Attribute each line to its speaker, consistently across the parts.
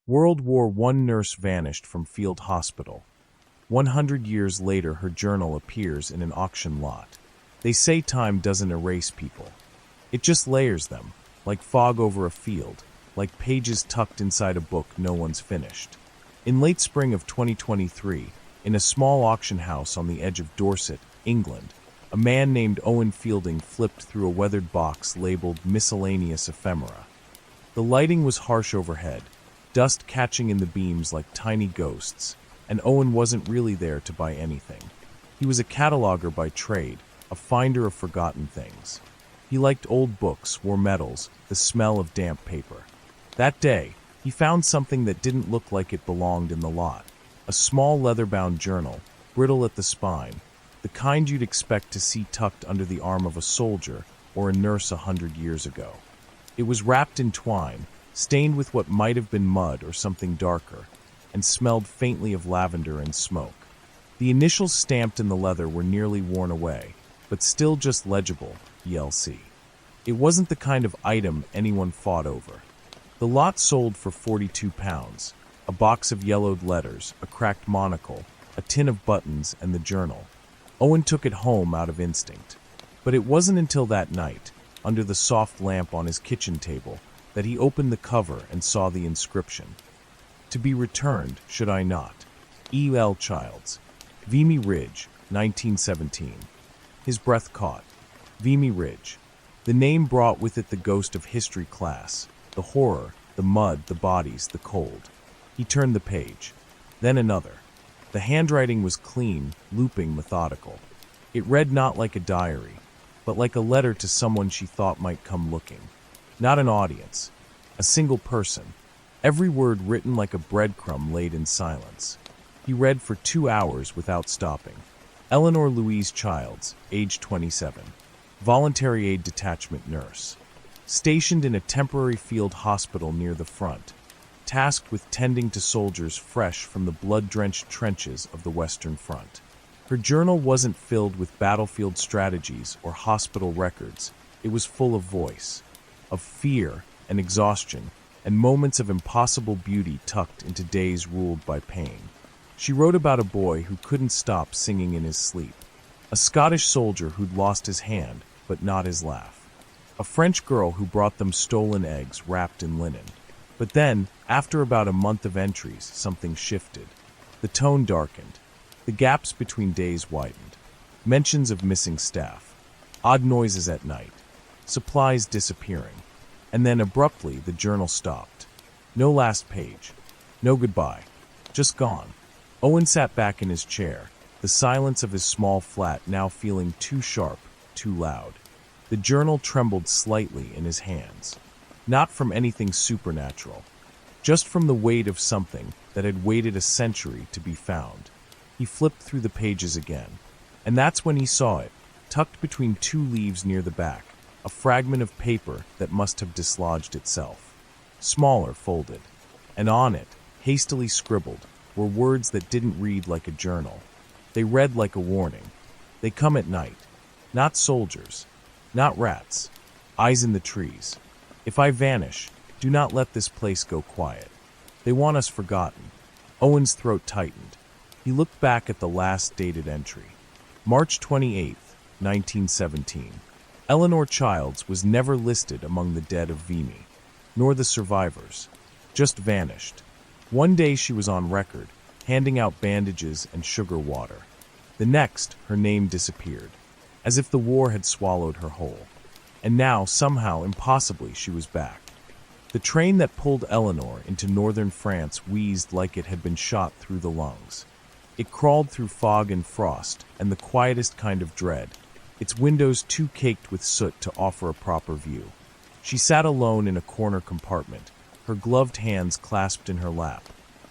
Speaker 1: World War I nurse vanished from field hospital. 100 years later, her journal appears in an auction lot. They say time doesn't erase people. It just layers them, like fog over a field, like pages tucked inside a book no one's finished. In late spring of 2023, in a small auction house on the edge of Dorset, England, a man named Owen Fielding flipped through a weathered box labeled Miscellaneous Ephemera. The lighting was harsh overhead, dust catching in the beams like tiny ghosts, and Owen wasn't really there to buy anything. He was a cataloger by trade, a finder of forgotten things. He liked old books, wore medals, the smell of damp paper. That day, he found something that didn't look like it belonged in the lot. A small leather-bound journal, brittle at the spine, the kind you'd expect to see tucked under the arm of a soldier or a nurse 100 years ago. It was wrapped in twine, stained with what might have been mud or something darker, and smelled faintly of lavender and smoke. The initials stamped in the leather were nearly worn away, but still just legible, ELC. It wasn't the kind of item anyone fought over. The lot sold for £42, a box of yellowed letters, a cracked monocle, a tin of buttons, and the journal. Owen took it home out of instinct. But it wasn't until that night, under the soft lamp on his kitchen table, that he opened the cover and saw the inscription. To be returned, should I not? E. L. Childs. Vimy Ridge, 1917. His breath caught. Vimy Ridge. The name brought with it the ghost of history class, the horror, the mud, the bodies, the cold. He turned the page. Then another. The handwriting was clean, looping, methodical. It read not like a diary, but like a letter to someone she thought might come looking. Not an audience. A single person. Every word written like a breadcrumb laid in silence. He read for 2 hours without stopping. Eleanor Louise Childs, age 27. Voluntary Aid Detachment nurse. Stationed in a temporary field hospital near the front. Tasked with tending to soldiers fresh from the blood-drenched trenches of the Western Front. Her journal wasn't filled with battlefield strategies or hospital records. It was full of voice, of fear and exhaustion, and moments of impossible beauty tucked into days ruled by pain. She wrote about a boy who couldn't stop singing in his sleep, a Scottish soldier who'd lost his hand, but not his laugh, a French girl who brought them stolen eggs wrapped in linen. But then, after about a month of entries, something shifted. The tone darkened. The gaps between days widened. Mentions of missing staff. Odd noises at night. Supplies disappearing. And then abruptly the journal stopped. No last page. No goodbye. Just gone. Owen sat back in his chair, the silence of his small flat now feeling too sharp, too loud. The journal trembled slightly in his hands. Not from anything supernatural. Just from the weight of something that had waited a century to be found. He flipped through the pages again. And that's when he saw it, tucked between 2 leaves near the back, a fragment of paper that must have dislodged itself. Smaller, folded. And on it, hastily scribbled, were words that didn't read like a journal. They read like a warning. They come at night. Not soldiers. Not rats. Eyes in the trees. If I vanish, do not let this place go quiet. They want us forgotten. Owen's throat tightened. He looked back at the last dated entry. March 28, 1917. Eleanor Childs was never listed among the dead of Vimy, nor the survivors. Just vanished. One day she was on record, handing out bandages and sugar water. The next, her name disappeared, as if the war had swallowed her whole. And now, somehow, impossibly, she was back. The train that pulled Eleanor into northern France wheezed like it had been shot through the lungs. It crawled through fog and frost, and the quietest kind of dread, its windows too caked with soot to offer a proper view. She sat alone in a corner compartment, her gloved hands clasped in her lap,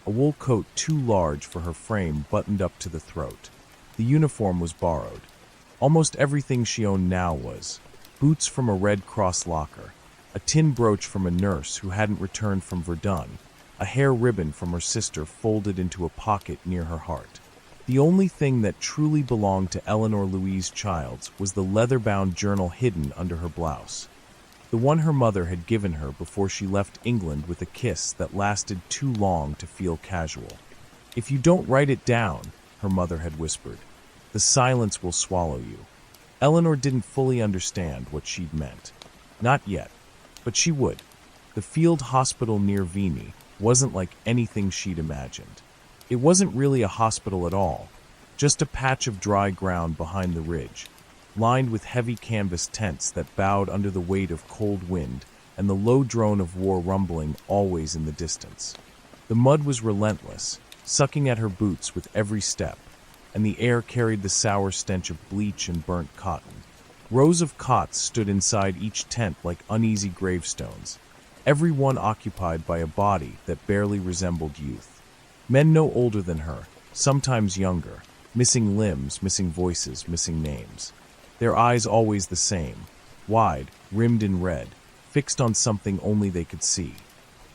Speaker 1: a wool coat too large for her frame buttoned up to the throat. The uniform was borrowed. Almost everything she owned now was boots from a Red Cross locker, a tin brooch from a nurse who hadn't returned from Verdun, a hair ribbon from her sister folded into a pocket near her heart. The only thing that truly belonged to Eleanor Louise Childs was the leather-bound journal hidden under her blouse. the one her mother had given her before she left England with a kiss that lasted too long to feel casual. "If you don't write it down," her mother had whispered, "the silence will swallow you." Eleanor didn't fully understand what she'd meant. Not yet, but she would. The field hospital near Vimy wasn't like anything she'd imagined. It wasn't really a hospital at all, just a patch of dry ground behind the ridge, lined with heavy canvas tents that bowed under the weight of cold wind and the low drone of war rumbling always in the distance. The mud was relentless, sucking at her boots with every step, and the air carried the sour stench of bleach and burnt cotton. Rows of cots stood inside each tent like uneasy gravestones, every one occupied by a body that barely resembled youth. Men no older than her, sometimes younger, missing limbs, missing voices, missing names. Their eyes always the same, wide, rimmed in red, fixed on something only they could see.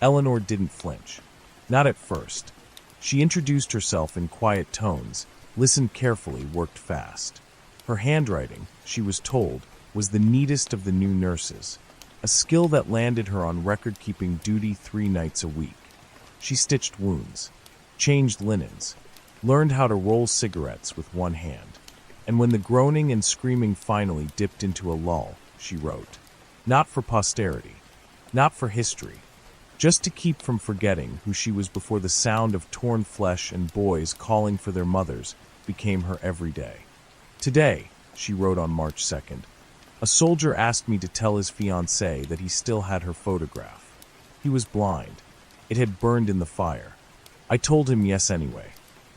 Speaker 1: Eleanor didn't flinch. Not at first. She introduced herself in quiet tones, listened carefully, worked fast. Her handwriting, she was told, was the neatest of the new nurses, a skill that landed her on record-keeping duty 3 nights a week. She stitched wounds, changed linens, learned how to roll cigarettes with one hand. And when the groaning and screaming finally dipped into a lull, she wrote. Not for posterity, not for history, just to keep from forgetting who she was before the sound of torn flesh and boys calling for their mothers became her everyday. "Today," she wrote on March 2nd, "a soldier asked me to tell his fiancée that he still had her photograph. He was blind. It had burned in the fire. I told him yes anyway.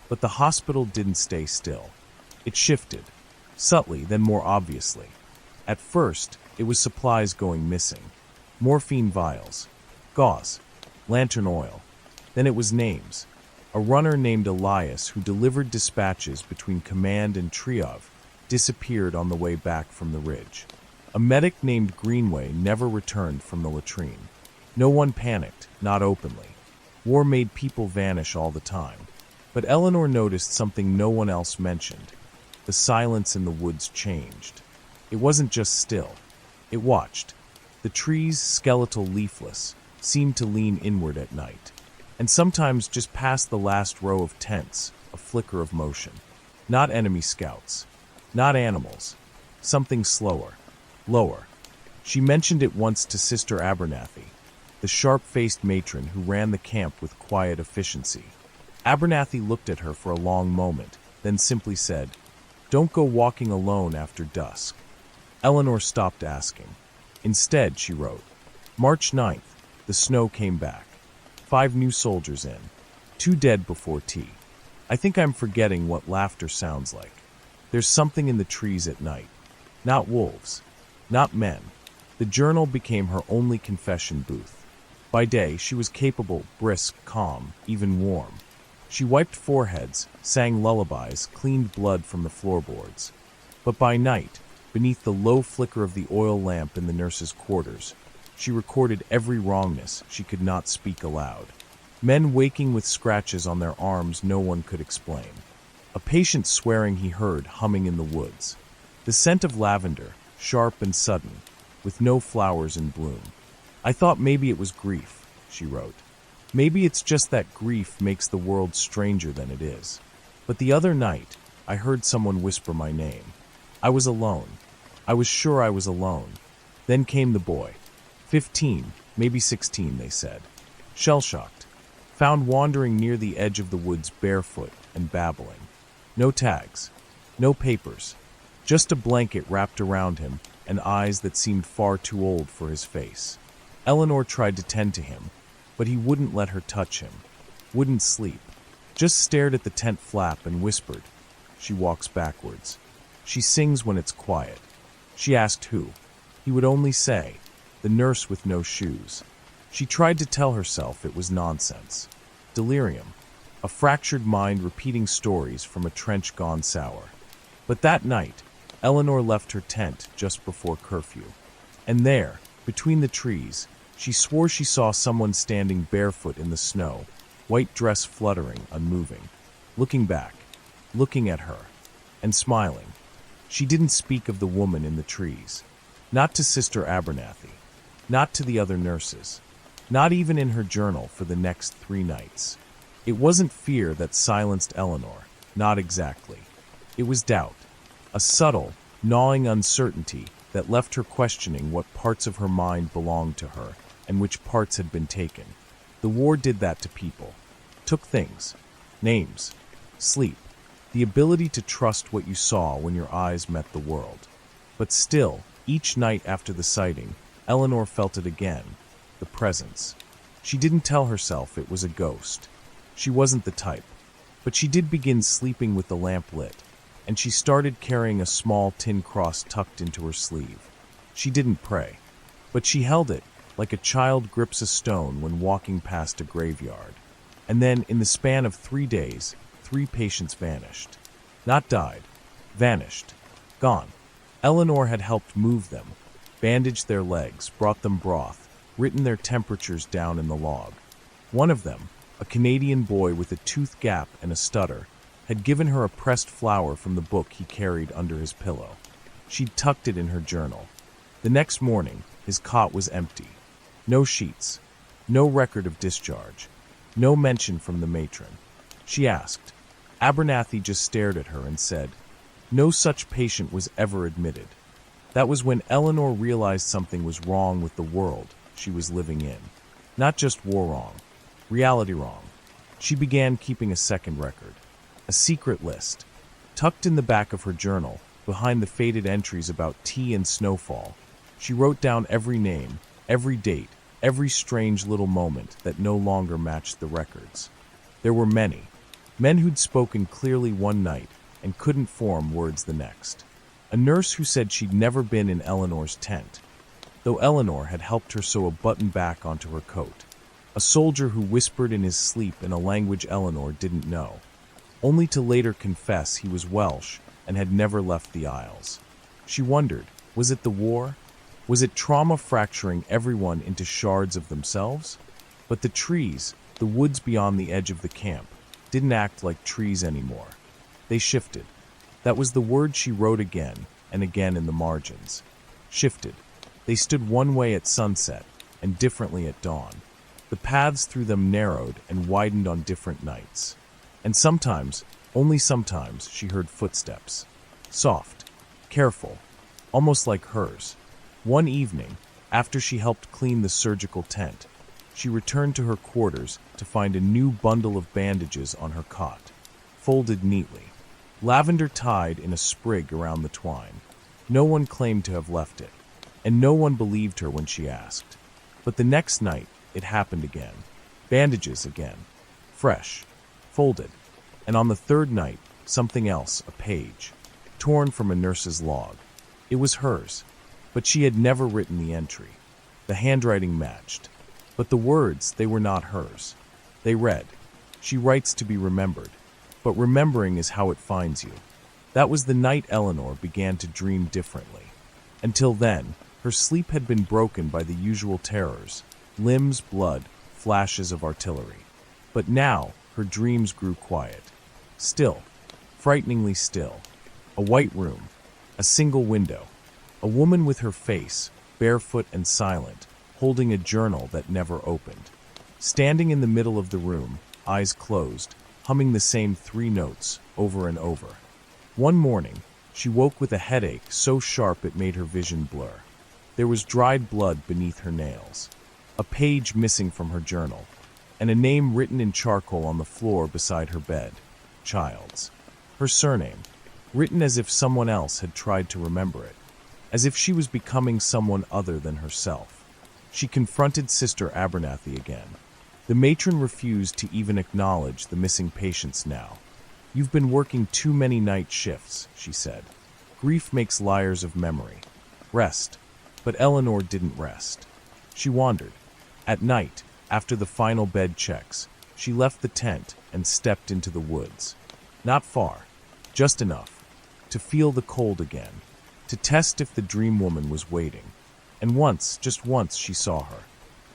Speaker 1: But the hospital didn't stay still. It shifted, subtly then more obviously. At first, it was supplies going missing. Morphine vials, gauze, lantern oil. Then it was names. A runner named Elias who delivered dispatches between command and Triov disappeared on the way back from the ridge. A medic named Greenway never returned from the latrine. No one panicked, not openly. War made people vanish all the time. But Eleanor noticed something no one else mentioned. The silence in the woods changed. It wasn't just still. It watched. The trees, skeletal leafless, seemed to lean inward at night. And sometimes just past the last row of tents, a flicker of motion. Not enemy scouts. Not animals. Something slower. Lower. She mentioned it once to Sister Abernathy, the sharp-faced matron who ran the camp with quiet efficiency. Abernathy looked at her for a long moment, then simply said, "Don't go walking alone after dusk." Eleanor stopped asking. Instead, she wrote, March 9th, the snow came back. 5 new soldiers in. 2 dead before tea. I think I'm forgetting what laughter sounds like. There's something in the trees at night. Not wolves. Not men. The journal became her only confession booth. By day, she was capable, brisk, calm, even warm. She wiped foreheads, sang lullabies, cleaned blood from the floorboards. But by night, beneath the low flicker of the oil lamp in the nurses' quarters, she recorded every wrongness she could not speak aloud. Men waking with scratches on their arms no one could explain. A patient swearing he heard humming in the woods. The scent of lavender, sharp and sudden, with no flowers in bloom. I thought maybe it was grief, she wrote. Maybe it's just that grief makes the world stranger than it is. But the other night, I heard someone whisper my name. I was alone. I was sure I was alone. Then came the boy. 15, maybe 16, they said. Shell-shocked. Found wandering near the edge of the woods barefoot and babbling. No tags. No papers. Just a blanket wrapped around him and eyes that seemed far too old for his face. Eleanor tried to tend to him, but he wouldn't let her touch him. Wouldn't sleep. Just stared at the tent flap and whispered. She walks backwards. She sings when it's quiet. She asked who. He would only say, the nurse with no shoes. She tried to tell herself it was nonsense. Delirium. A fractured mind repeating stories from a trench gone sour. But that night, Eleanor left her tent just before curfew. And there, between the trees, she swore she saw someone standing barefoot in the snow, white dress fluttering, unmoving, looking back, looking at her, and smiling. She didn't speak of the woman in the trees. Not to Sister Abernathy. not to the other nurses, not even in her journal for the next 3 nights. It wasn't fear that silenced Eleanor, not exactly. It was doubt, a subtle, gnawing uncertainty that left her questioning what parts of her mind belonged to her and which parts had been taken. The war did that to people. Took things, names, sleep, the ability to trust what you saw when your eyes met the world. But still, each night after the sighting, Eleanor felt it again, the presence. She didn't tell herself it was a ghost. She wasn't the type. But she did begin sleeping with the lamp lit, and she started carrying a small tin cross tucked into her sleeve. She didn't pray, but she held it like a child grips a stone when walking past a graveyard. And then, in the span of 3 days, 3 patients vanished. Not died, vanished, gone. Eleanor had helped move them, bandaged their legs, brought them broth, written their temperatures down in the log. One of them, a Canadian boy with a tooth gap and a stutter, had given her a pressed flower from the book he carried under his pillow. She'd tucked it in her journal. The next morning, his cot was empty. No sheets, no record of discharge, no mention from the matron. She asked. Abernathy just stared at her and said, "No such patient was ever admitted." That was when Eleanor realized something was wrong with the world she was living in. Not just war wrong, reality wrong. She began keeping a second record, a secret list. Tucked in the back of her journal, behind the faded entries about tea and snowfall, she wrote down every name, every date, every strange little moment that no longer matched the records. There were many. Men who'd spoken clearly one night and couldn't form words the next. A nurse who said she'd never been in Eleanor's tent, though Eleanor had helped her sew a button back onto her coat. A soldier who whispered in his sleep in a language Eleanor didn't know, only to later confess he was Welsh and had never left the Isles. She wondered, was it the war? Was it trauma fracturing everyone into shards of themselves? But the trees, the woods beyond the edge of the camp, didn't act like trees anymore. They shifted. That was the word she wrote again and again in the margins. Shifted. They stood one way at sunset and differently at dawn. The paths through them narrowed and widened on different nights. And sometimes, only sometimes, she heard footsteps. Soft, careful, almost like hers. One evening, after she helped clean the surgical tent, she returned to her quarters to find a new bundle of bandages on her cot, folded neatly, lavender tied in a sprig around the twine. No one claimed to have left it, and no one believed her when she asked. But the next night, it happened again. Bandages again. Fresh. Folded. And on the third night, something else, a page, torn from a nurse's log. It was hers, but she had never written the entry. The handwriting matched. But the words, they were not hers. They read, "She writes to be remembered, but remembering is how it finds you." That was the night Eleanor began to dream differently. Until then, her sleep had been broken by the usual terrors, limbs, blood, flashes of artillery. But now, her dreams grew quiet. Still, frighteningly still. A white room, a single window, a woman with her face, barefoot and silent, holding a journal that never opened. Standing in the middle of the room, eyes closed, humming the same 3 notes over and over. One morning, she woke with a headache so sharp it made her vision blur. There was dried blood beneath her nails, a page missing from her journal, and a name written in charcoal on the floor beside her bed, Childs. Her surname, written as if someone else had tried to remember it, as if she was becoming someone other than herself. She confronted Sister Abernathy again. The matron refused to even acknowledge the missing patients now. "You've been working too many night shifts," she said. "Grief makes liars of memory. Rest." But Eleanor didn't rest. She wandered. At night, after the final bed checks, she left the tent and stepped into the woods. Not far, just enough, to feel the cold again, to test if the dream woman was waiting. And once, just once, she saw her.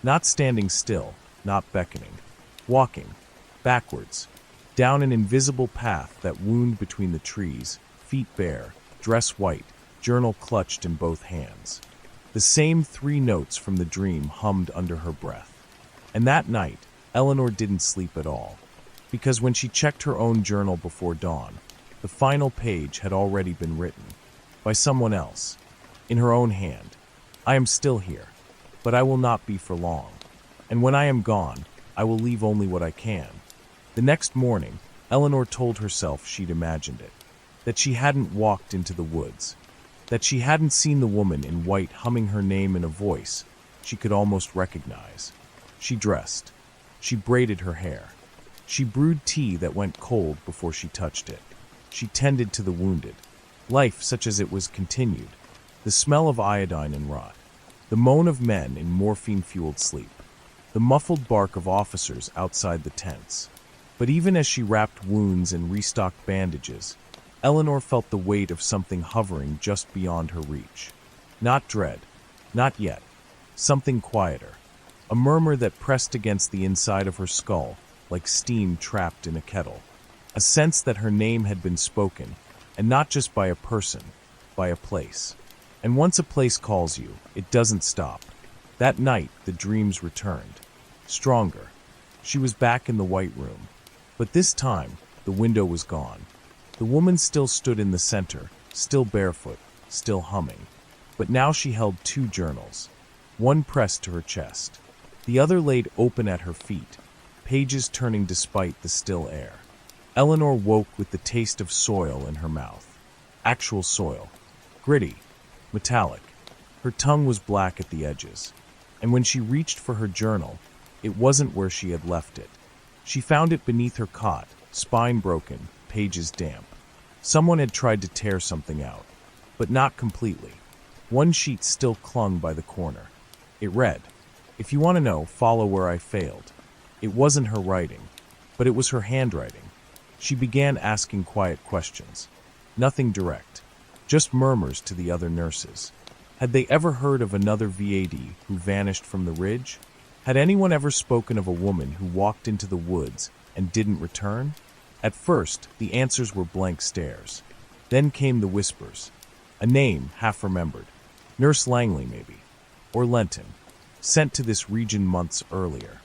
Speaker 1: Not standing still, not beckoning. Walking, backwards, down an invisible path that wound between the trees, feet bare, dress white, journal clutched in both hands. The same 3 notes from the dream hummed under her breath. And that night, Eleanor didn't sleep at all, because when she checked her own journal before dawn, the final page had already been written, by someone else, in her own hand. I am still here, but I will not be for long. And when I am gone, I will leave only what I can. The next morning, Eleanor told herself she'd imagined it, that she hadn't walked into the woods, that she hadn't seen the woman in white humming her name in a voice she could almost recognize. She dressed. She braided her hair. She brewed tea that went cold before she touched it. She tended to the wounded. Life such as it was continued. The smell of iodine and rot. The moan of men in morphine-fueled sleep. The muffled bark of officers outside the tents. But even as she wrapped wounds and restocked bandages, Eleanor felt the weight of something hovering just beyond her reach. Not dread. Not yet. Something quieter. A murmur that pressed against the inside of her skull like steam trapped in a kettle. A sense that her name had been spoken, and not just by a person, by a place. And once a place calls you, it doesn't stop. That night, the dreams returned. Stronger. She was back in the white room. But this time, the window was gone. The woman still stood in the center, still barefoot, still humming. But now she held 2 journals. One pressed to her chest. The other laid open at her feet, pages turning despite the still air. Eleanor woke with the taste of soil in her mouth. Actual soil. Gritty. Metallic. Her tongue was black at the edges. And when she reached for her journal, it wasn't where she had left it. She found it beneath her cot, spine broken, pages damp. Someone had tried to tear something out, but not completely. One sheet still clung by the corner. It read, "If you want to know, follow where I failed." It wasn't her writing, but it was her handwriting. She began asking quiet questions. Nothing direct, just murmurs to the other nurses. Had they ever heard of another VAD who vanished from the ridge? Had anyone ever spoken of a woman who walked into the woods and didn't return? At first, the answers were blank stares. Then came the whispers. A name half remembered. Nurse Langley, maybe. Or Lenton. Sent to this region months earlier.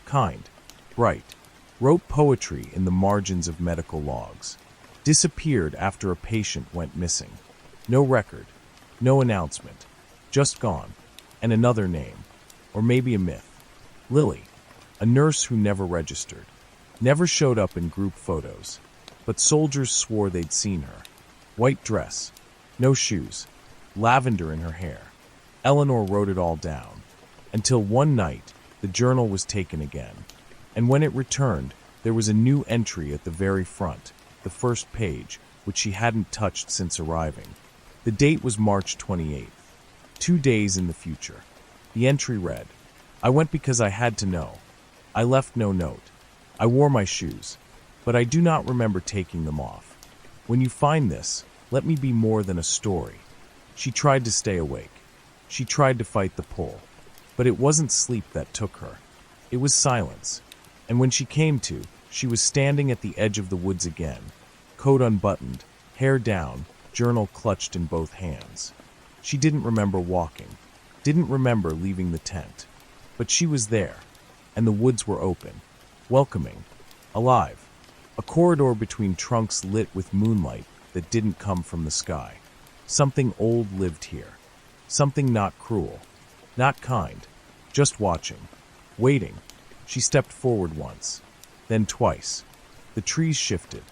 Speaker 1: Kind. Bright. Wrote poetry in the margins of medical logs. Disappeared after a patient went missing. No record. No announcement. Just gone. And another name. Or maybe a myth. Lily. A nurse who never registered. Never showed up in group photos. But soldiers swore they'd seen her. White dress. No shoes. Lavender in her hair. Eleanor wrote it all down. Until one night, the journal was taken again. And when it returned, there was a new entry at the very front, the first page, which she hadn't touched since arriving. The date was March 28th, 2 days in the future. The entry read, "I went because I had to know. I left no note. I wore my shoes, but I do not remember taking them off. When you find this, let me be more than a story." She tried to stay awake. She tried to fight the pull. But it wasn't sleep that took her. It was silence. And when she came to, she was standing at the edge of the woods again, coat unbuttoned, hair down, journal clutched in both hands. She didn't remember walking, didn't remember leaving the tent. But she was there, and the woods were open, welcoming, alive. A corridor between trunks lit with moonlight that didn't come from the sky. Something old lived here. Something not cruel, not kind, just watching, waiting. She stepped forward once, then twice. The trees shifted,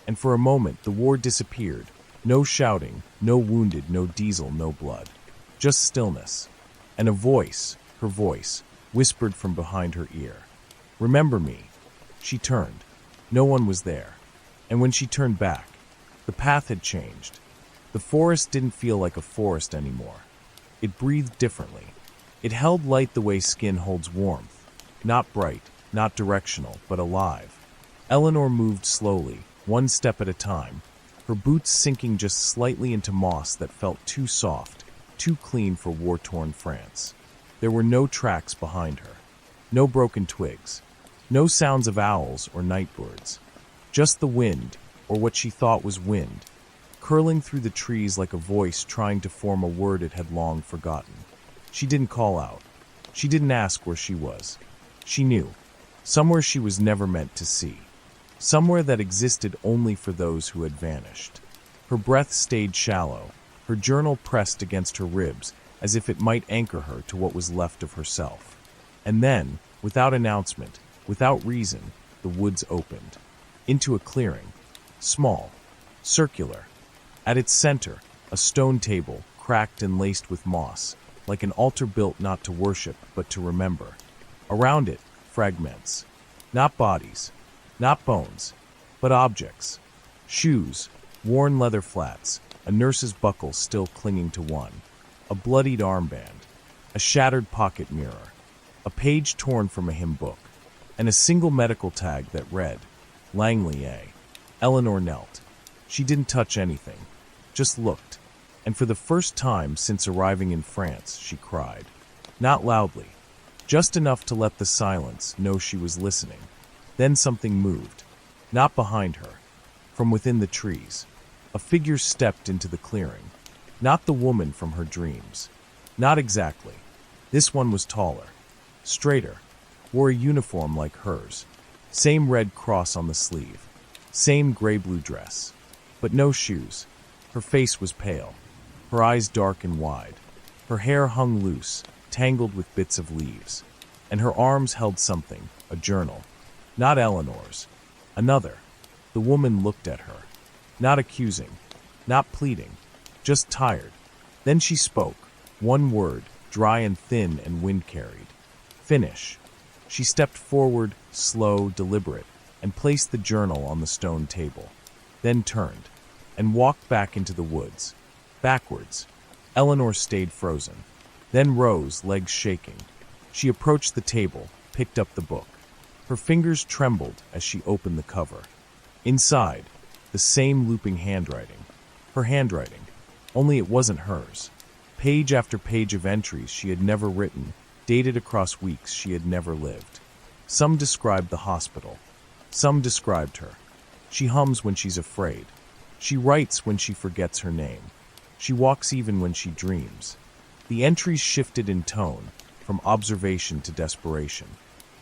Speaker 1: and for a moment the war disappeared. No shouting, no wounded, no diesel, no blood. Just stillness. And a voice, her voice, whispered from behind her ear. "Remember me." She turned. No one was there. And when she turned back, the path had changed. The forest didn't feel like a forest anymore. It breathed differently. It held light the way skin holds warmth. Not bright, not directional, but alive. Eleanor moved slowly, one step at a time, her boots sinking just slightly into moss that felt too soft, too clean for war-torn France. There were no tracks behind her. No broken twigs. No sounds of owls or night birds. Just the wind, or what she thought was wind, curling through the trees like a voice trying to form a word it had long forgotten. She didn't call out. She didn't ask where she was. She knew. Somewhere she was never meant to see. Somewhere that existed only for those who had vanished. Her breath stayed shallow, her journal pressed against her ribs as if it might anchor her to what was left of herself. And then, without announcement, without reason, the woods opened. Into a clearing. Small. Circular. At its center, a stone table, cracked and laced with moss, like an altar built not to worship but to remember. Around it, fragments. Not bodies, not bones, but objects. Shoes, worn leather flats, a nurse's buckle still clinging to one, a bloodied armband, a shattered pocket mirror, a page torn from a hymn book, and a single medical tag that read, Langley A. Eleanor knelt. She didn't touch anything, just looked. And for the first time since arriving in France, she cried. Not loudly, just enough to let the silence know she was listening. Then something moved, not behind her, from within the trees. A figure stepped into the clearing, not the woman from her dreams. Not exactly. This one was taller, straighter, wore a uniform like hers, same red cross on the sleeve, same gray-blue dress, but no shoes. Her face was pale, her eyes dark and wide. Her hair hung loose, tangled with bits of leaves, and her arms held something, a journal. Not Eleanor's. Another. The woman looked at her. Not accusing, not pleading, just tired. Then she spoke, one word, dry and thin and wind-carried. Finish. She stepped forward, slow, deliberate, and placed the journal on the stone table. Then turned, and walked back into the woods. Backwards. Eleanor stayed frozen. Then rose, legs shaking. She approached the table, picked up the book. Her fingers trembled as she opened the cover. Inside, the same looping handwriting. Her handwriting, only it wasn't hers. Page after page of entries she had never written, dated across weeks she had never lived. Some described the hospital. Some described her. She hums when she's afraid. She writes when she forgets her name. She walks even when she dreams. The entries shifted in tone, from observation to desperation,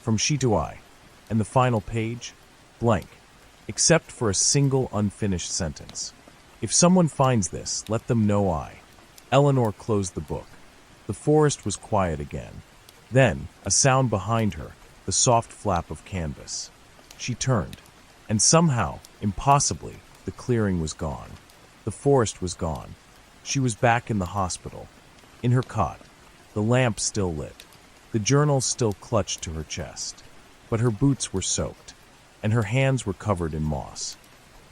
Speaker 1: from she to I, and the final page, blank, except for a single unfinished sentence. If someone finds this, let them know I. Eleanor closed the book. The forest was quiet again. Then, a sound behind her, the soft flap of canvas. She turned, and somehow, impossibly, the clearing was gone. The forest was gone. She was back in the hospital, in her cot, the lamp still lit, the journal still clutched to her chest. But her boots were soaked, and her hands were covered in moss.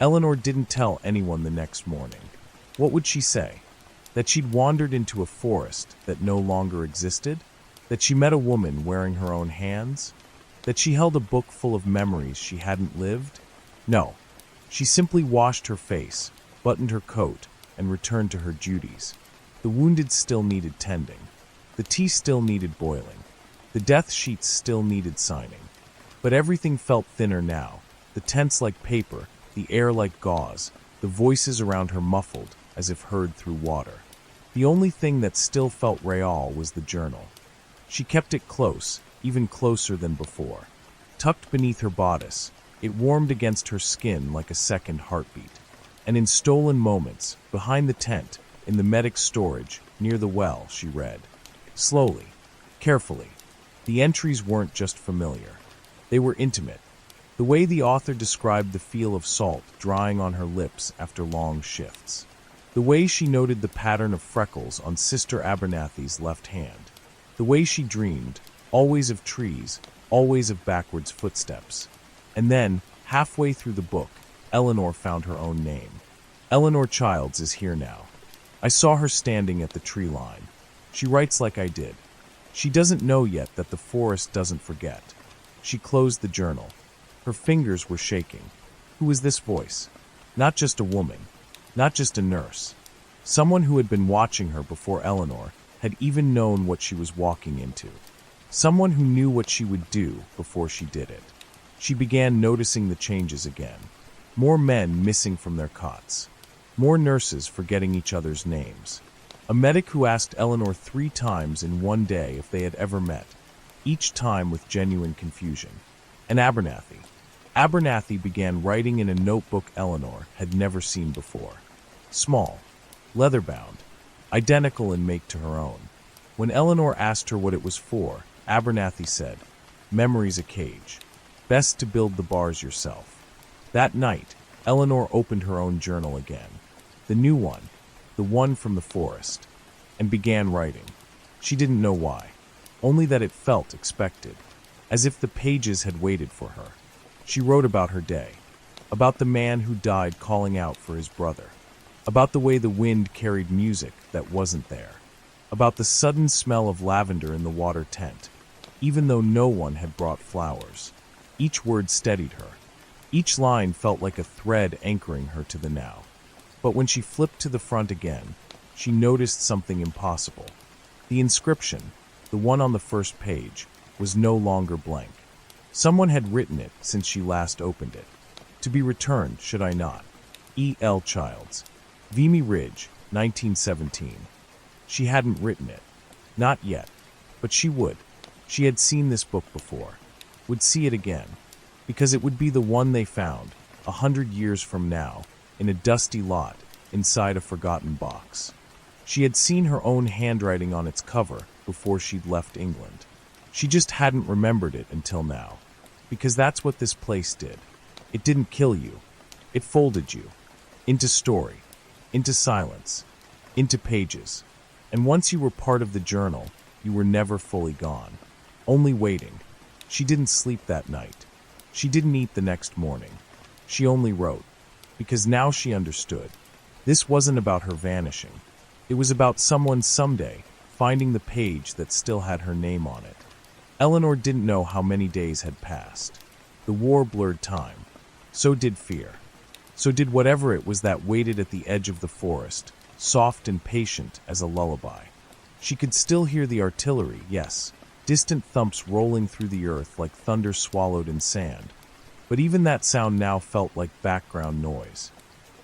Speaker 1: Eleanor didn't tell anyone the next morning. What would she say? That she'd wandered into a forest that no longer existed? That she met a woman wearing her own hands? That she held a book full of memories she hadn't lived? No. She simply washed her face, buttoned her coat, and returned to her duties. The wounded still needed tending. The tea still needed boiling. The death sheets still needed signing. But everything felt thinner now, the tents like paper, the air like gauze, the voices around her muffled, as if heard through water. The only thing that still felt real was the journal. She kept it close, even closer than before. Tucked beneath her bodice, it warmed against her skin like a second heartbeat. And in stolen moments, behind the tent, in the medic's storage, near the well, she read. Slowly, carefully. The entries weren't just familiar. They were intimate. The way the author described the feel of salt drying on her lips after long shifts. The way she noted the pattern of freckles on Sister Abernathy's left hand. The way she dreamed, always of trees, always of backwards footsteps. And then, halfway through the book, Eleanor found her own name. Eleanor Childs is here now. I saw her standing at the tree line. She writes like I did. She doesn't know yet that the forest doesn't forget. She closed the journal. Her fingers were shaking. Who was this voice? Not just a woman. Not just a nurse. Someone who had been watching her before Eleanor had even known what she was walking into. Someone who knew what she would do before she did it. She began noticing the changes again. More men missing from their cots. More nurses forgetting each other's names. A medic who asked Eleanor 3 times in one day if they had ever met, each time with genuine confusion. And Abernathy. Abernathy began writing in a notebook Eleanor had never seen before. Small, leather-bound, identical in make to her own. When Eleanor asked her what it was for, Abernathy said, "Memory's a cage. Best to build the bars yourself." That night, Eleanor opened her own journal again. The new one, the one from the forest, and began writing. She didn't know why, only that it felt expected, as if the pages had waited for her. She wrote about her day, about the man who died calling out for his brother, about the way the wind carried music that wasn't there, about the sudden smell of lavender in the water tent, even though no one had brought flowers. Each word steadied her. Each line felt like a thread anchoring her to the now. But when she flipped to the front again, she noticed something impossible. The inscription, the one on the first page, was no longer blank. Someone had written it since she last opened it. "To be returned, should I not? E. L. Childs. Vimy Ridge, 1917. She hadn't written it. Not yet. But she would. She had seen this book before. Would see it again. Because it would be the one they found, 100 years from now, in a dusty lot, inside a forgotten box. She had seen her own handwriting on its cover before she'd left England. She just hadn't remembered it until now. Because that's what this place did. It didn't kill you. It folded you. Into story. Into silence. Into pages. And once you were part of the journal, you were never fully gone. Only waiting. She didn't sleep that night. She didn't eat the next morning. She only wrote. Because now she understood. This wasn't about her vanishing. It was about someone someday finding the page that still had her name on it. Eleanor didn't know how many days had passed. The war blurred time. So did fear. So did whatever it was that waited at the edge of the forest, soft and patient as a lullaby. She could still hear the artillery, yes, distant thumps rolling through the earth like thunder swallowed in sand. But even that sound now felt like background noise.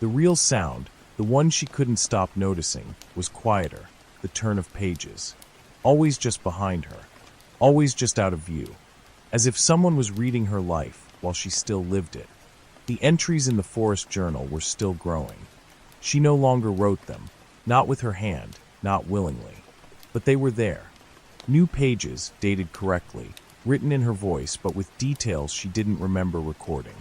Speaker 1: The real sound, the one she couldn't stop noticing, was quieter, the turn of pages. Always just behind her. Always just out of view. As if someone was reading her life while she still lived it. The entries in the forest journal were still growing. She no longer wrote them, not with her hand, not willingly. But they were there. New pages, dated correctly, written in her voice but with details she didn't remember recording.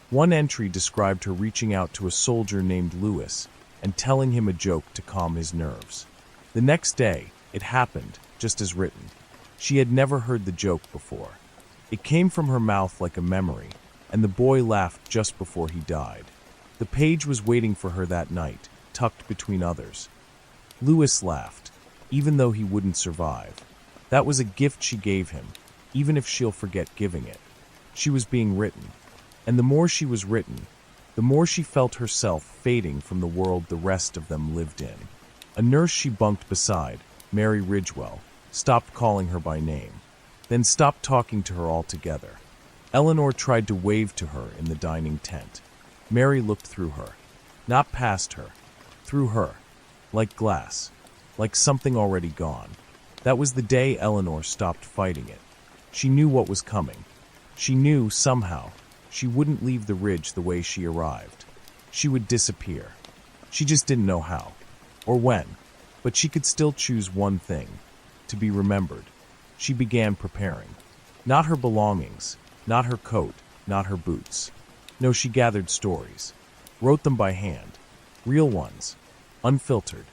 Speaker 1: One entry described her reaching out to a soldier named Lewis and telling him a joke to calm his nerves. The next day, it happened, just as written. She had never heard the joke before. It came from her mouth like a memory, and the boy laughed just before he died. The page was waiting for her that night, tucked between others. Lewis laughed, even though he wouldn't survive. That was a gift she gave him, even if she'll forget giving it. She was being written, and the more she was written, the more she felt herself fading from the world the rest of them lived in. A nurse she bunked beside, Mary Ridgewell, stopped calling her by name, then stopped talking to her altogether. Eleanor tried to wave to her in the dining tent. Mary looked through her, not past her, through her, like glass, like something already gone. That was the day Eleanor stopped fighting it. She knew what was coming. She knew, somehow, she wouldn't leave the ridge the way she arrived. She would disappear. She just didn't know how, or when, but she could still choose one thing, to be remembered. She began preparing. Not her belongings, not her coat, not her boots. No, she gathered stories, wrote them by hand, real ones, unfiltered,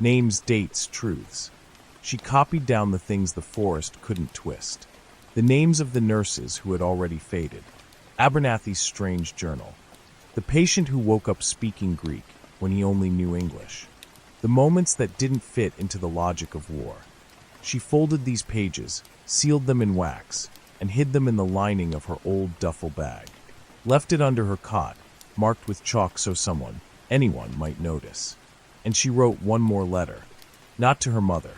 Speaker 1: names, dates, truths. She copied down the things the forest couldn't twist. The names of the nurses who had already faded. Abernathy's strange journal. The patient who woke up speaking Greek when he only knew English. The moments that didn't fit into the logic of war. She folded these pages, sealed them in wax, and hid them in the lining of her old duffel bag. Left it under her cot, marked with chalk so anyone might notice. And she wrote one more letter. Not to her mother.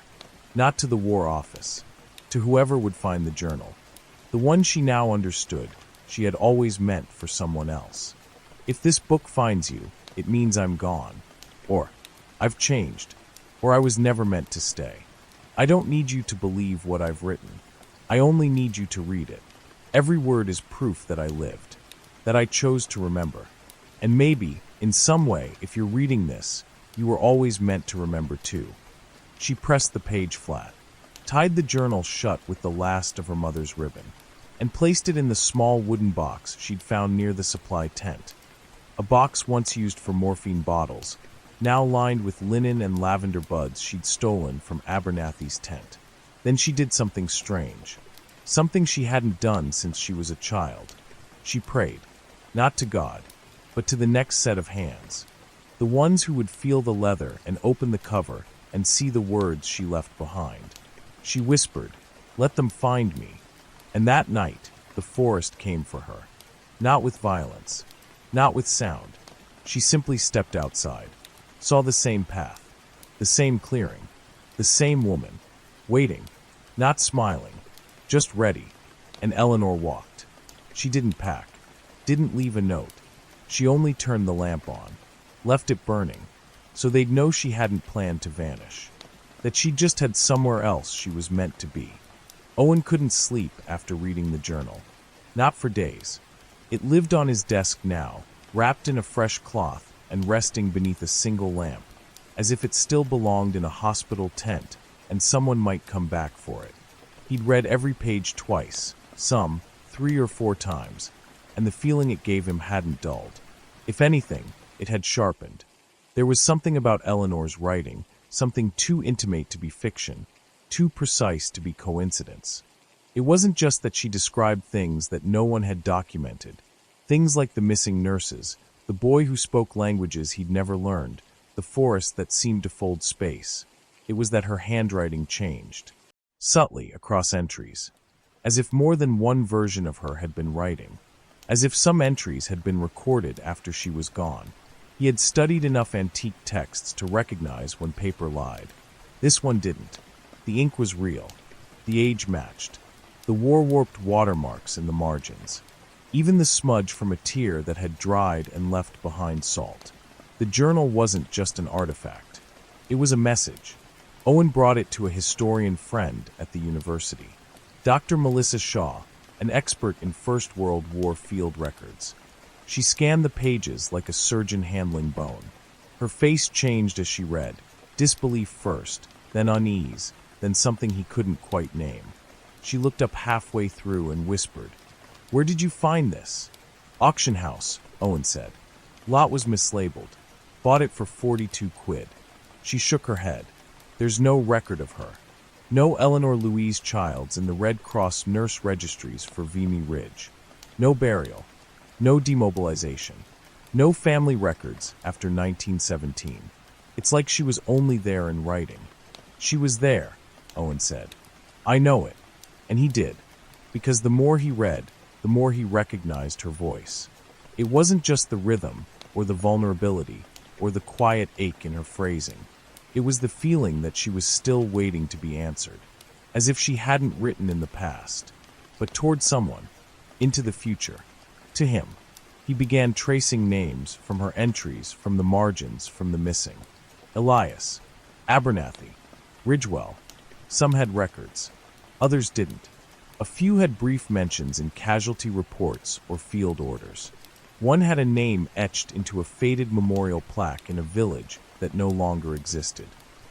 Speaker 1: Not to the War Office. To whoever would find the journal. The one she now understood, she had always meant for someone else. If this book finds you, it means I'm gone. Or, I've changed. or I was never meant to stay. I don't need you to believe what I've written. I only need you to read it. Every word is proof that I lived, that I chose to remember. And maybe, in some way, if you're reading this, you were always meant to remember too. She pressed the page flat, tied the journal shut with the last of her mother's ribbon, and placed it in the small wooden box she'd found near the supply tent. A box once used for morphine bottles, now lined with linen and lavender buds she'd stolen from Abernathy's tent. Then she did something strange, something she hadn't done since she was a child. She prayed, not to God, but to the next set of hands, the ones who would feel the leather and open the cover and see the words she left behind. She whispered, "Let them find me." And that night, the forest came for her. Not with violence, not with sound. She simply stepped outside, saw the same path, the same clearing, the same woman, waiting, not smiling, just ready, and Eleanor walked. She didn't pack, didn't leave a note. She only turned the lamp on, left it burning, so they'd know she hadn't planned to vanish, that she just had somewhere else she was meant to be. Owen couldn't sleep after reading the journal. Not for days. It lived on his desk now, wrapped in a fresh cloth and resting beneath a single lamp, as if it still belonged in a hospital tent and someone might come back for it. He'd read every page twice, some 3 or 4 times, and the feeling it gave him hadn't dulled. If anything, it had sharpened. There was something about Eleanor's writing, something too intimate to be fiction, too precise to be coincidence. It wasn't just that she described things that no one had documented, things like the missing nurses, the boy who spoke languages he'd never learned, the forest that seemed to fold space. It was that her handwriting changed, subtly across entries, as if more than one version of her had been writing, as if some entries had been recorded after she was gone. He had studied enough antique texts to recognize when paper lied. This one didn't. The ink was real. The age matched. The war-warped watermarks in the margins. Even the smudge from a tear that had dried and left behind salt. The journal wasn't just an artifact. It was a message. Owen brought it to a historian friend at the university, Dr. Melissa Shaw, an expert in First World War field records. She scanned the pages like a surgeon handling bone. Her face changed as she read, disbelief first, then unease, then something he couldn't quite name. She looked up halfway through and whispered, "Where did you find this?" "Auction house," Owen said. Lot was mislabeled. Bought it for 42 quid. She shook her head. There's no record of her. No Eleanor Louise Childs in the Red Cross nurse registries for Vimy Ridge. No burial. No demobilization. No family records after 1917. It's like she was only there in writing. "She was there," Owen said. "I know it." And he did, because the more he read, the more he recognized her voice. It wasn't just the rhythm, or the vulnerability, or the quiet ache in her phrasing. It was the feeling that she was still waiting to be answered, as if she hadn't written in the past, but toward someone, into the future, to him. He began tracing names from her entries, from the margins, from the missing. Elias, Abernathy, Ridgewell. Some had records. Others didn't. A few had brief mentions in casualty reports or field orders. One had a name etched into a faded memorial plaque in a village that no longer existed.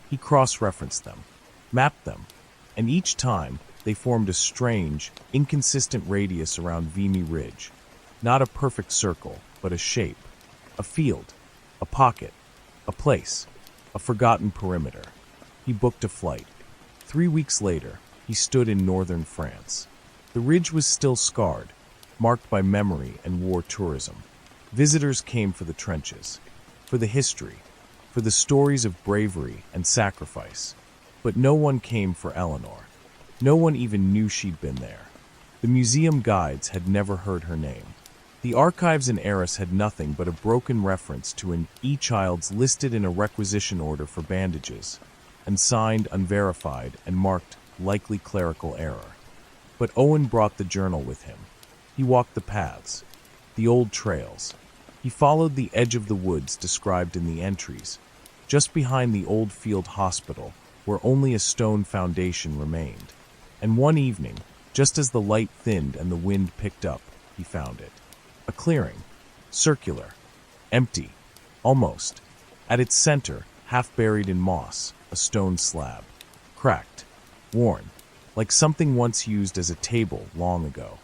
Speaker 1: He cross-referenced them, mapped them, and each time they formed a strange, inconsistent radius around Vimy Ridge. Not a perfect circle, but a shape. A field, a pocket, a place, a forgotten perimeter. He booked a flight. 3 weeks later, he stood in northern France. The ridge was still scarred, marked by memory and war tourism. Visitors came for the trenches, for the history, for the stories of bravery and sacrifice. But no one came for Eleanor. No one even knew she'd been there. The museum guides had never heard her name. The archives in Arras had nothing but a broken reference to an E-Childs listed in a requisition order for bandages, and signed unverified and marked likely clerical error. But Owen brought the journal with him. He walked the paths, the old trails. He followed the edge of the woods described in the entries, just behind the old field hospital, where only a stone foundation remained. And one evening, just as the light thinned and the wind picked up, he found it. A clearing, circular, empty, almost. At its center, half buried in moss, a stone slab. Cracked, worn, like something once used as a table long ago.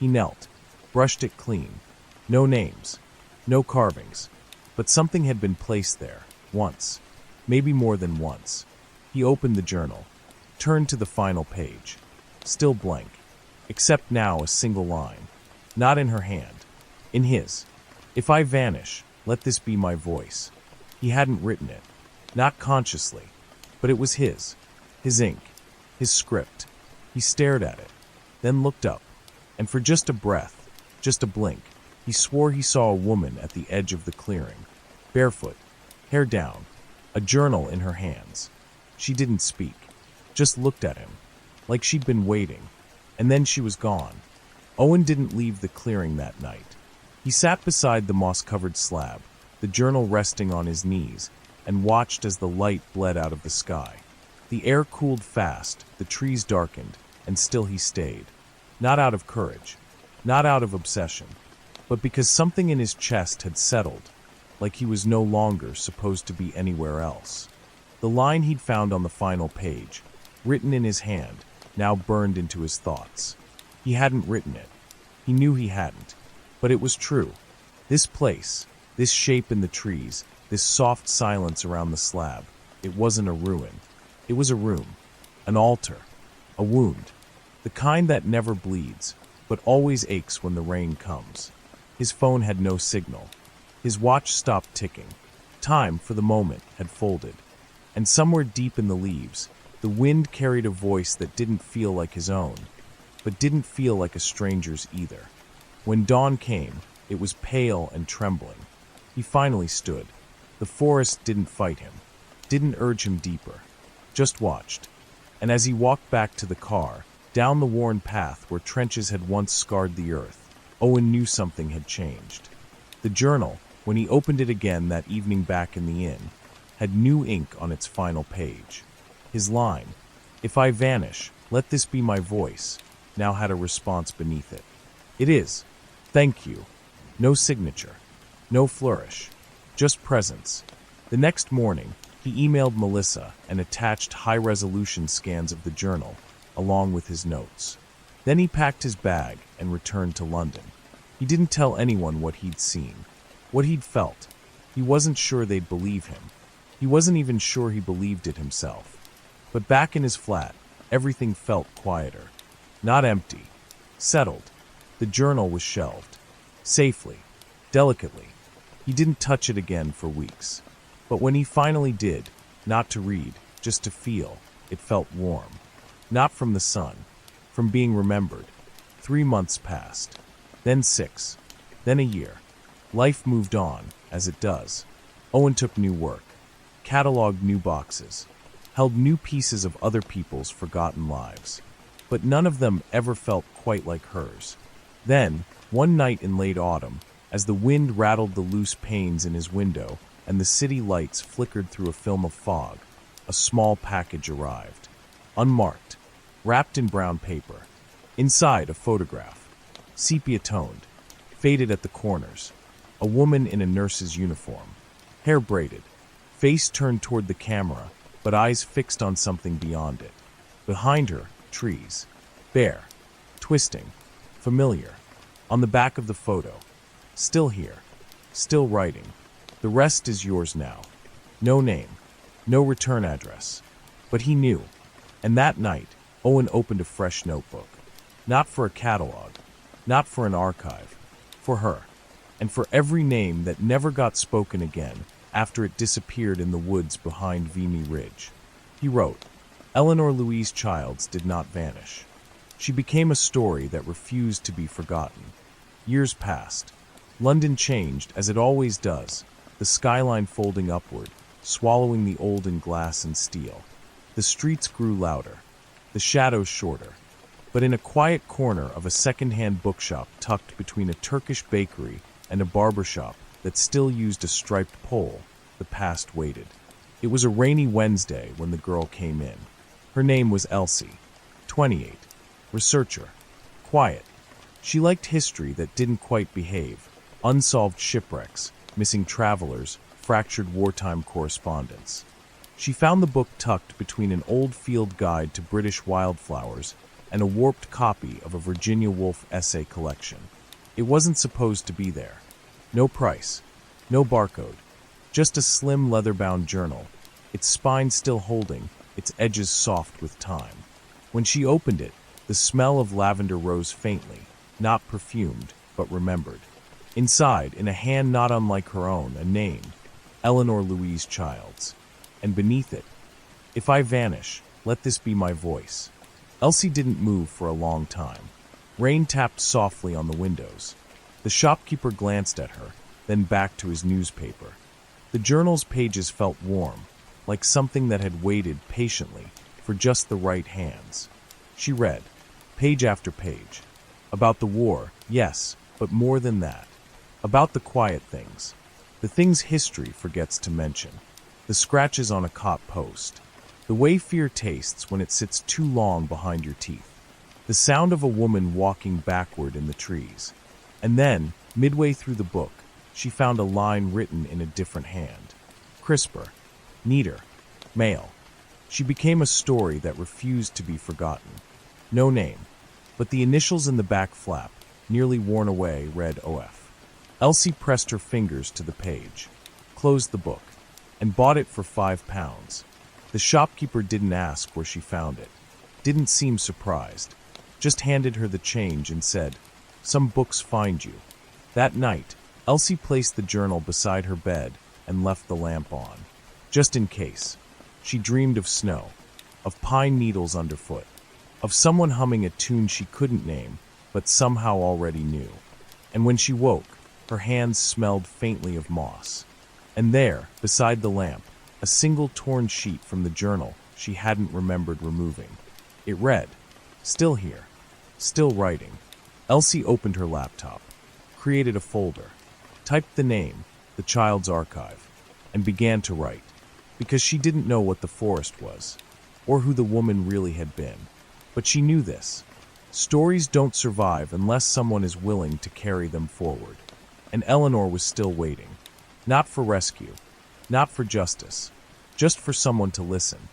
Speaker 1: He knelt, brushed it clean. No names, no carvings, but something had been placed there, once, maybe more than once. He opened the journal, turned to the final page. Still blank, except now a single line. Not in her hand, in his. If I vanish, let this be my voice. He hadn't written it, not consciously, but it was his ink, his script. He stared at it, then looked up, and for just a breath, just a blink, he swore he saw a woman at the edge of the clearing, barefoot, hair down, a journal in her hands. She didn't speak, just looked at him, like she'd been waiting, and then she was gone. Owen didn't leave the clearing that night. He sat beside the moss-covered slab, the journal resting on his knees, and watched as the light bled out of the sky. The air cooled fast, the trees darkened, and still he stayed. Not out of courage, not out of obsession, but because something in his chest had settled, like he was no longer supposed to be anywhere else. The line he'd found on the final page, written in his hand, now burned into his thoughts. He hadn't written it. He knew he hadn't. But it was true. This place, this shape in the trees, this soft silence around the slab, it wasn't a ruin. It was a room, an altar, a wound, the kind that never bleeds, but always aches when the rain comes. His phone had no signal. His watch stopped ticking. Time, for the moment, had folded. And somewhere deep in the leaves, the wind carried a voice that didn't feel like his own, but didn't feel like a stranger's either. When dawn came, it was pale and trembling. He finally stood. The forest didn't fight him, didn't urge him deeper, just watched. And as he walked back to the car, down the worn path where trenches had once scarred the earth, Owen knew something had changed. The journal, when he opened it again that evening back in the inn, had new ink on its final page. His line, "If I vanish, let this be my voice," now had a response beneath it. "It is. Thank you." No signature, no flourish, just presence. The next morning, he emailed Melissa and attached high-resolution scans of the journal, along with his notes. Then he packed his bag and returned to London. He didn't tell anyone what he'd seen, what he'd felt. He wasn't sure they'd believe him. He wasn't even sure he believed it himself. But back in his flat, everything felt quieter. Not empty. Settled. The journal was shelved. Safely. Delicately. He didn't touch it again for weeks. But when he finally did, not to read, just to feel, it felt warm. Not from the sun. From being remembered. 3 months passed. Then 6. Then a year. Life moved on, as it does. Owen took new work. Cataloged new boxes. Held new pieces of other people's forgotten lives. But none of them ever felt quite like hers. Then, one night in late autumn, as the wind rattled the loose panes in his window and the city lights flickered through a film of fog, a small package arrived. Unmarked, wrapped in brown paper. Inside, a photograph. Sepia-toned, faded at the corners. A woman in a nurse's uniform. Hair braided, face turned toward the camera, but eyes fixed on something beyond it. Behind her, trees. Bare. Twisting. Familiar. On the back of the photo. Still here. Still writing. "The rest is yours now." No name. No return address. But he knew. And that night, Owen opened a fresh notebook. Not for a catalog. Not for an archive. For her. And for every name that never got spoken again after it disappeared in the woods behind Vimy Ridge. He wrote, "Eleanor Louise Childs did not vanish. She became a story that refused to be forgotten." Years passed. London changed, as it always does, the skyline folding upward, swallowing the old in glass and steel. The streets grew louder, the shadows shorter. But in a quiet corner of a second-hand bookshop tucked between a Turkish bakery and a barber shop that still used a striped pole, the past waited. It was a rainy Wednesday when the girl came in. Her name was Elsie, 28, researcher, quiet. She liked history that didn't quite behave, unsolved shipwrecks, missing travelers, fractured wartime correspondence. She found the book tucked between an old field guide to British wildflowers and a warped copy of a Virginia Woolf essay collection. It wasn't supposed to be there. No price, no barcode, just a slim leather-bound journal, its spine still holding, its edges soft with time. When she opened it, the smell of lavender rose faintly, not perfumed, but remembered. Inside, in a hand not unlike her own, a name, Eleanor Louise Childs. And beneath it, "If I vanish, let this be my voice." Elsie didn't move for a long time. Rain tapped softly on the windows. The shopkeeper glanced at her, then back to his newspaper. The journal's pages felt warm, like something that had waited patiently for just the right hands. She read, page after page. About the war, yes, but more than that. About the quiet things. The things history forgets to mention. The scratches on a cot post. The way fear tastes when it sits too long behind your teeth. The sound of a woman walking backward in the trees. And then, midway through the book, she found a line written in a different hand. Crisper, neater, male. She became a story that refused to be forgotten. No name, but the initials in the back flap, nearly worn away, read OF. Elsie pressed her fingers to the page, closed the book, and bought it for £5. The shopkeeper didn't ask where she found it, didn't seem surprised, just handed her the change and said, "Some books find you." That night, Elsie placed the journal beside her bed and left the lamp on, just in case. She dreamed of snow, of pine needles underfoot, of someone humming a tune she couldn't name, but somehow already knew. And when she woke, her hands smelled faintly of moss. And there, beside the lamp, a single torn sheet from the journal she hadn't remembered removing. It read, "Still here, still writing." Elsie opened her laptop, created a folder, typed the name, the child's archive, and began to write, because she didn't know what the forest was, or who the woman really had been. But she knew this. Stories don't survive unless someone is willing to carry them forward. And Eleanor was still waiting. Not for rescue, not for justice, just for someone to listen.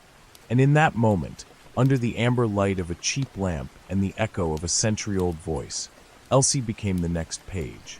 Speaker 1: And in that moment, under the amber light of a cheap lamp and the echo of a century-old voice, Elsie became the next page.